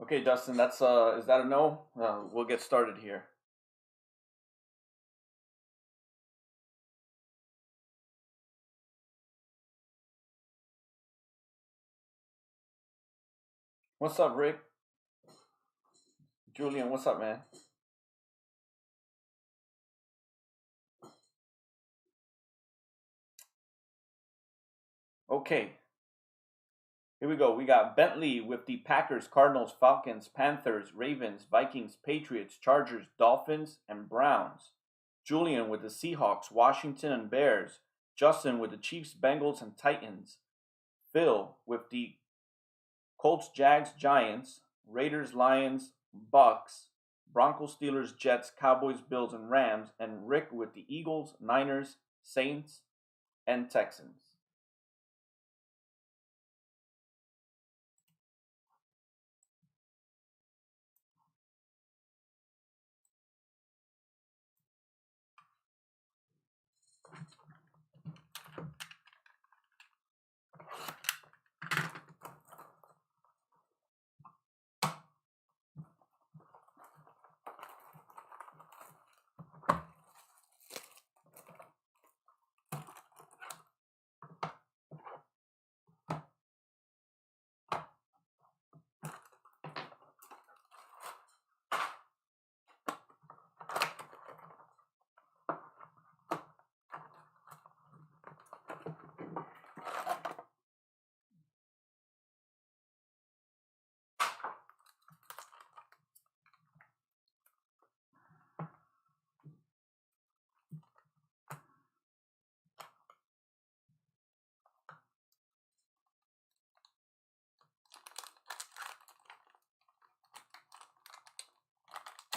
Okay, Dustin, that's is that a no? We'll get started here. What's up, Rick? Julian, what's up, man? Okay, here we go. We got Bentley with the Packers, Cardinals, Falcons, Panthers, Ravens, Vikings, Patriots, Chargers, Dolphins, and Browns. Julian with the Seahawks, Washington, and Bears. Justin with the Chiefs, Bengals, and Titans. Phil with the Colts, Jags, Giants, Raiders, Lions, Bucks, Broncos, Steelers, Jets, Cowboys, Bills, and Rams, and Rick with the Eagles, Niners, Saints, and Texans.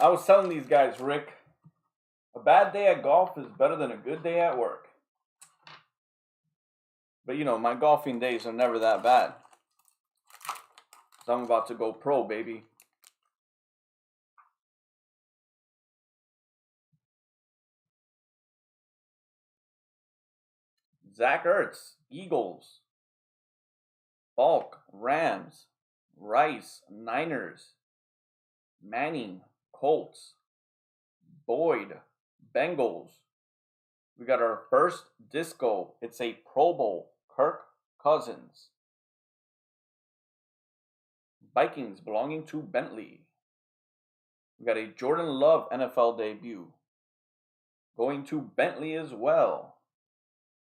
I was telling these guys, Rick, a bad day at golf is better than a good day at work. But my golfing days are never that bad. So I'm about to go pro, baby. Zach Ertz, Eagles. Falk, Rams. Rice, Niners. Manning, Colts. Boyd, Bengals. We got our first disco. It's a Pro Bowl. Kirk Cousins. Vikings belonging to Bentley. We got a Jordan Love NFL debut. Going to Bentley as well.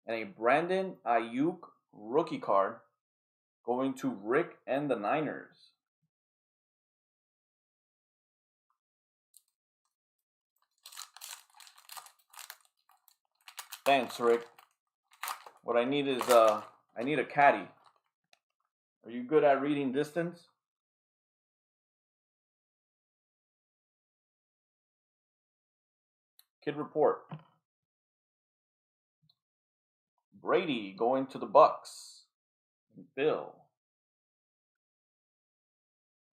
And a Brandon Ayuk rookie card going to Rick and the Niners. Thanks, Rick. What I need is I need a caddy. Are you good at reading distance? Kid report. Brady going to the Bucks. Bill.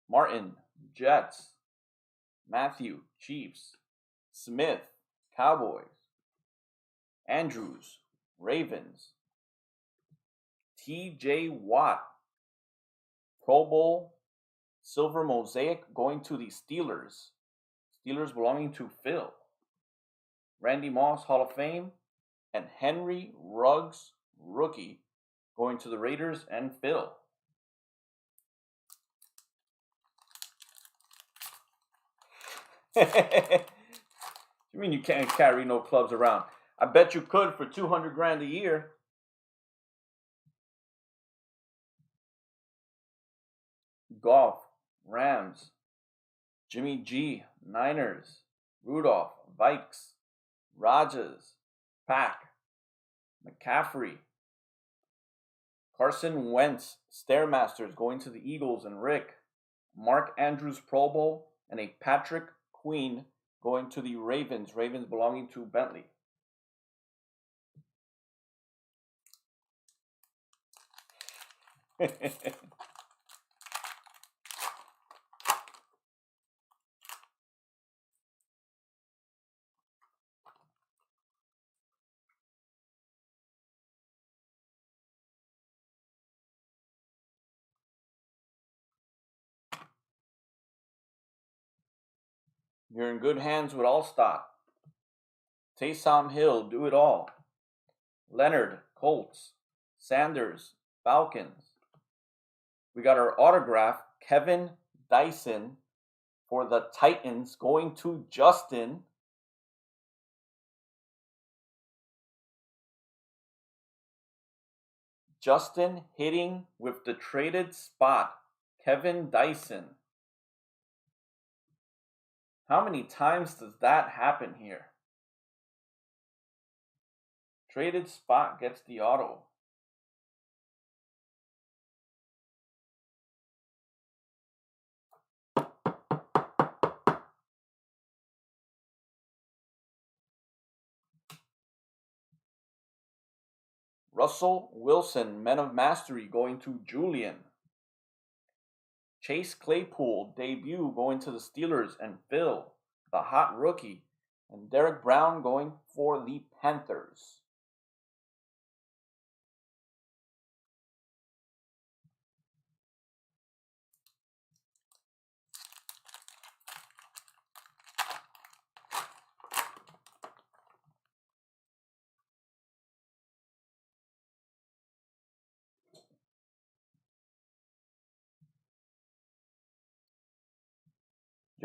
Martin, Jets. Matthew, Chiefs. Smith, Cowboys. Andrews, Ravens. TJ Watt, Pro Bowl, Silver Mosaic going to the Steelers. Steelers belonging to Phil. Randy Moss, Hall of Fame. And Henry Ruggs, rookie, going to the Raiders and Phil. You mean you can't carry no clubs around? I bet you could for 200 grand a year. Golf, Rams. Jimmy G, Niners. Rudolph, Vikes. Rogers, Pack. McCaffrey. Carson Wentz, Stairmasters going to the Eagles and Rick. Mark Andrews Pro Bowl and a Patrick Queen going to the Ravens. Ravens belonging to Bentley. You're in good hands with Allstott. Taysom Hill, do it all. Leonard, Colts. Sanders, Falcons. We got our autograph, Kevin Dyson for the Titans, going to Justin. Justin hitting with the traded spot, Kevin Dyson. How many times does that happen here? Traded spot gets the auto. Russell Wilson, Men of Mastery, going to Julian. Chase Claypool, debut, going to the Steelers, and Phil, the hot rookie. And Derek Brown going for the Panthers.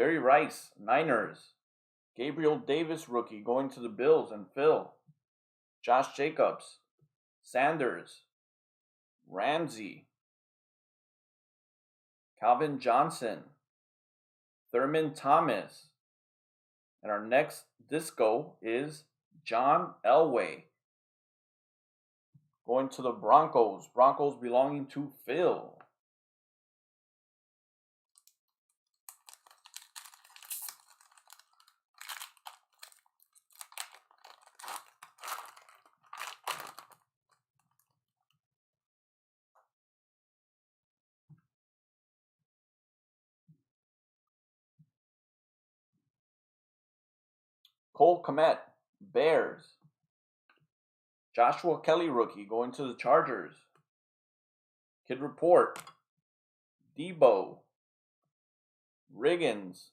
Jerry Rice, Niners. Gabriel Davis, rookie, going to the Bills, and Phil. Josh Jacobs, Sanders, Ramsey, Calvin Johnson, Thurman Thomas. And our next disco is John Elway, going to the Broncos. Broncos belonging to Phil. Cole Kmet, Bears. Joshua Kelly, rookie, going to the Chargers. Kid Report, Debo, Riggins,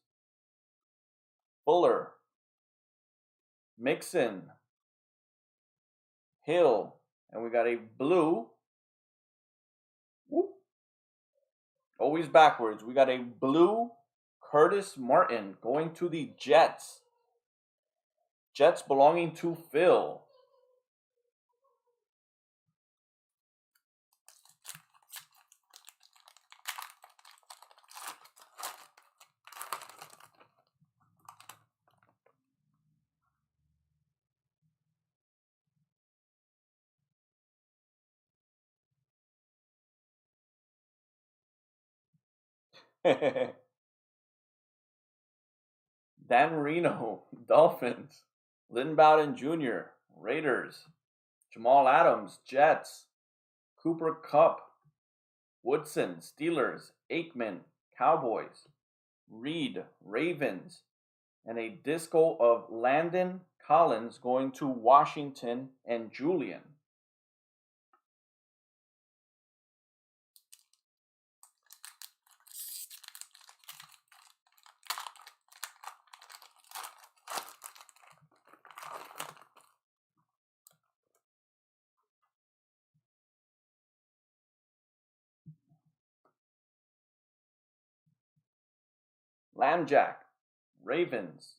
Fuller, Mixon, Hill, and we got a blue. Whoop, always backwards. We got a blue Curtis Martin going to the Jets. Jets belonging to Phil. Dan Marino, Dolphins. Lynn Bowden Jr., Raiders. Jamal Adams, Jets. Cooper Kupp, Woodson, Steelers. Aikman, Cowboys. Reed, Ravens. And a disco of Landon Collins going to Washington and Julian. Lambjack, Ravens.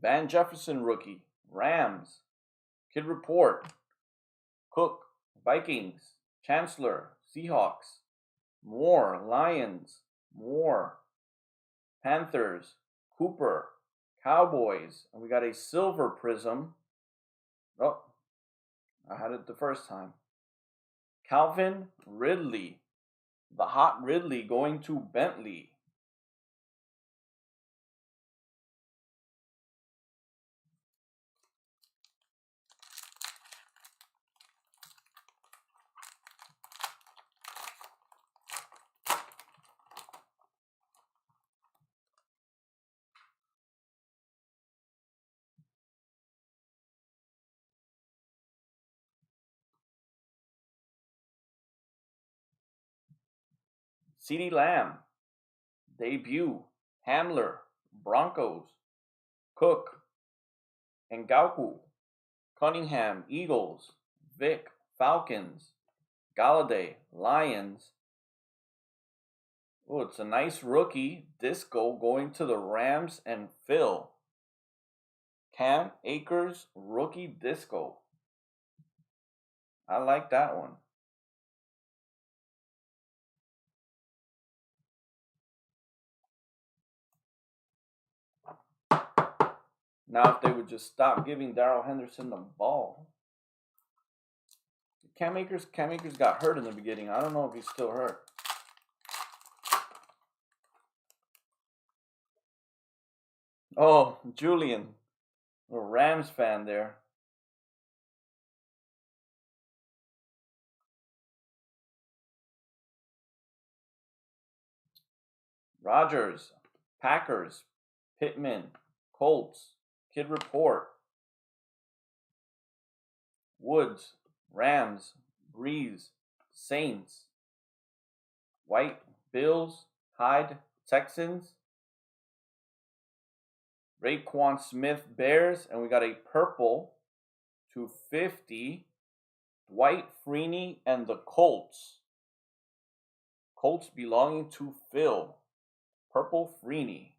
Van Jefferson, rookie, Rams. Kid Report, Cook, Vikings. Chancellor, Seahawks. Moore, Lions. Moore, Panthers. Cooper, Cowboys. And we got a silver prism. Oh, I had it the first time. Calvin Ridley, the hot Ridley, going to Bentley. CeeDee Lamb, debut, Hamler, Broncos. Cook, Ngauku, Cunningham, Eagles, Vic, Falcons, Galladay, Lions. Oh, it's a nice rookie. Disco going to the Rams and Phil. Cam Akers, rookie disco. I like that one. Now, if they would just stop giving Darrell Henderson the ball. Cam Akers got hurt in the beginning. I don't know if he's still hurt. Oh, Julian, a Rams fan there. Rogers, Packers, Pittman, Colts, Kid Report, Woods, Rams, Breeze, Saints, White, Bills, Hyde, Texans, Raekwon Smith, Bears, and we got a purple 250, Dwight Freeney and the Colts. Colts belonging to Phil. Purple Freeney.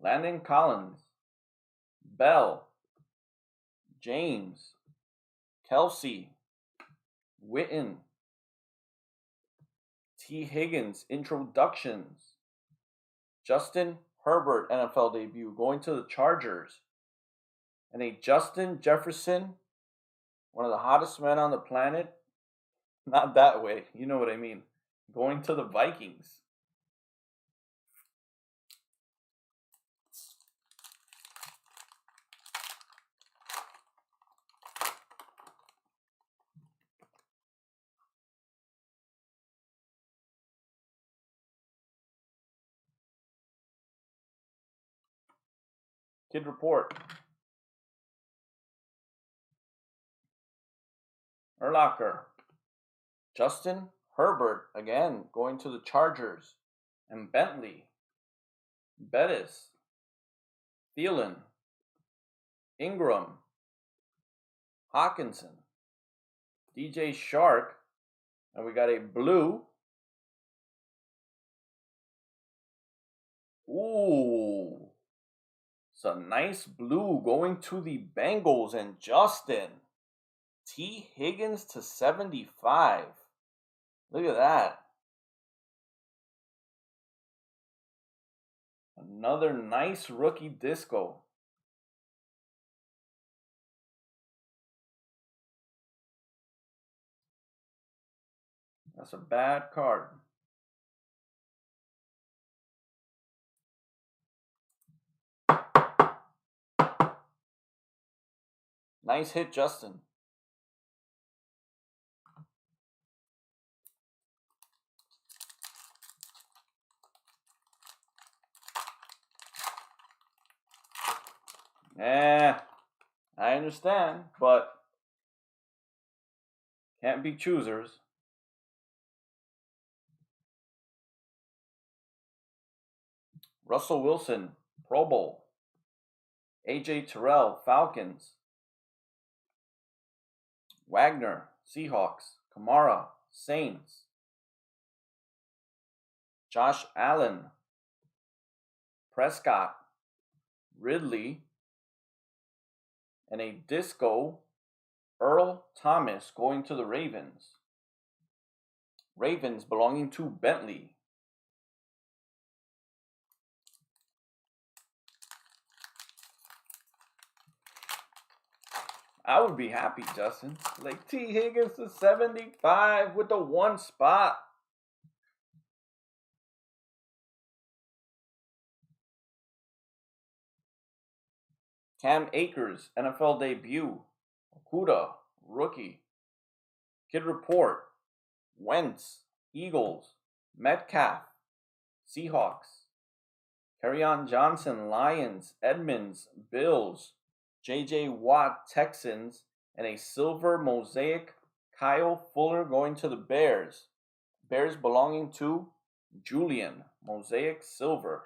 Landon Collins, Bell, James, Kelsey, Witten, T. Higgins, introductions, Justin Herbert, NFL debut, going to the Chargers, and a Justin Jefferson, one of the hottest men on the planet, not that way, you know what I mean, going to the Vikings. Kid Report. Urlacher. Justin Herbert, again, going to the Chargers. And Bentley. Bettis. Thielen. Ingram. Hawkinson. DJ Shark. And we got a blue. Ooh. It's a nice blue going to the Bengals and Justin. T. Higgins to 75. Look at that. Another nice rookie disco. That's a bad card. Nice hit, Justin. I understand, but can't be choosers. Russell Wilson, Pro Bowl. AJ Terrell, Falcons. Wagner, Seahawks. Kamara, Saints. Josh Allen, Prescott, Ridley, and a disco, Earl Thomas going to the Ravens. Ravens belonging to Bentley. I would be happy, Justin. Like T. Higgins to 75 with the one spot. Cam Akers, NFL debut. Okuda, rookie. Kid Report, Wentz, Eagles, Metcalf, Seahawks. Kerryon Johnson, Lions, Edmonds, Bills, J.J. Watt, Texans, and a silver Mosaic Kyle Fuller going to the Bears. Bears belonging to Julian, Mosaic Silver.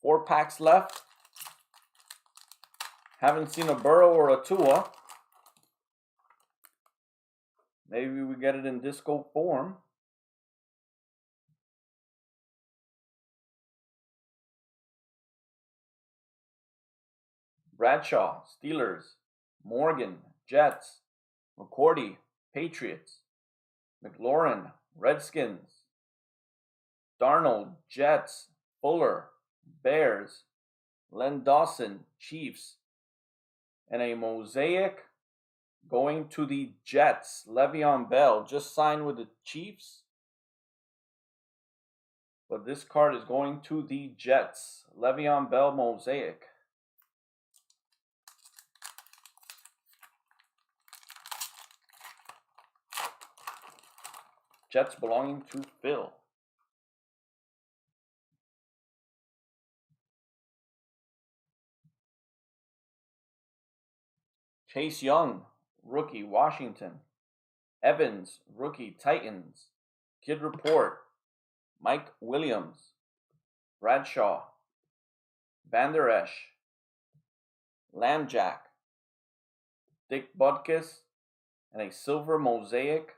4 packs left. Haven't seen a Burrow or a Tua. Maybe we get it in disco form. Bradshaw, Steelers. Morgan, Jets. McCourty, Patriots. McLaurin, Redskins. Darnold, Jets. Fuller, Bears. Len Dawson, Chiefs. And a Mosaic going to the Jets. Le'Veon Bell just signed with the Chiefs. But this card is going to the Jets. Le'Veon Bell Mosaic. Jets belonging to Phil. Chase Young, rookie, Washington. Evans, rookie, Titans. Kid Report, Mike Williams. Bradshaw. Van Der Esch. Lambjack. Dick Butkus. And a silver Mosaic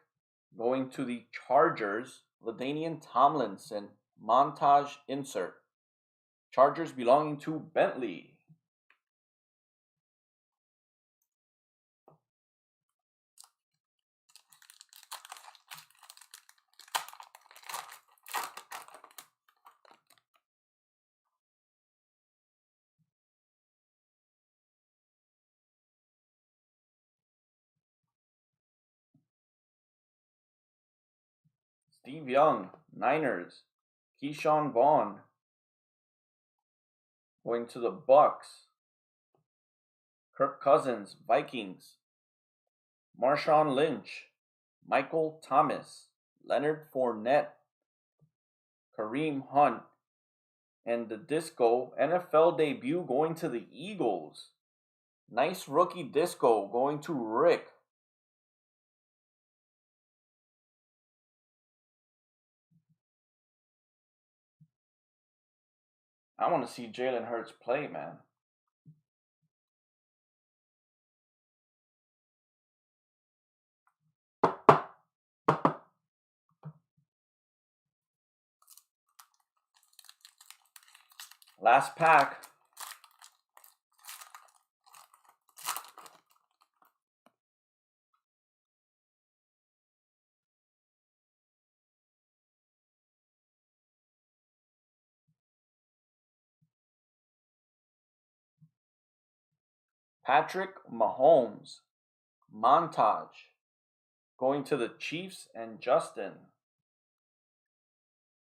going to the Chargers. LaDainian Tomlinson. Montage insert. Chargers belonging to Bentley. Steve Young, Niners. Keyshawn Vaughn going to the Bucks. Kirk Cousins, Vikings. Marshawn Lynch. Michael Thomas. Leonard Fournette. Kareem Hunt. And the Disco NFL debut going to the Eagles. Nice rookie Disco going to Rick. I want to see Jalen Hurts play, man. Last pack. Patrick Mahomes, Montage, going to the Chiefs and Justin.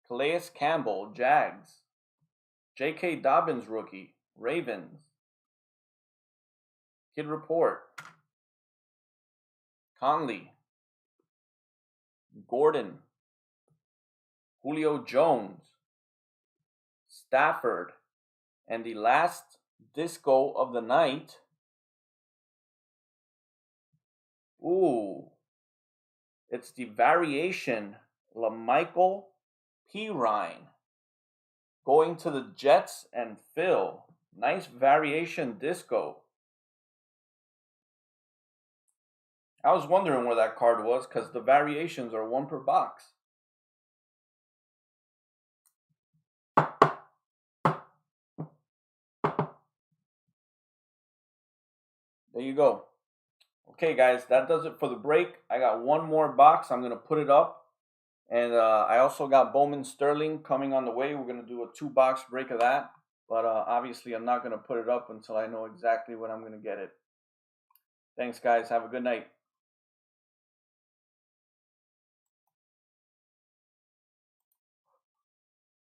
Calais Campbell, Jags. J.K. Dobbins, rookie, Ravens. Kid Report. Conley. Gordon. Julio Jones. Stafford. And the last disco of the night. Ooh. It's the variation LaMichael Pirine going to the Jets and Phil. Nice variation disco. I was wondering where that card was because the variations are 1 per box. There you go. Okay, guys, that does it for the break. I got 1 more box. I'm going to put it up. And I also got Bowman Sterling coming on the way. We're going to do a 2-box break of that. But obviously, I'm not going to put it up until I know exactly when I'm going to get it. Thanks, guys. Have a good night.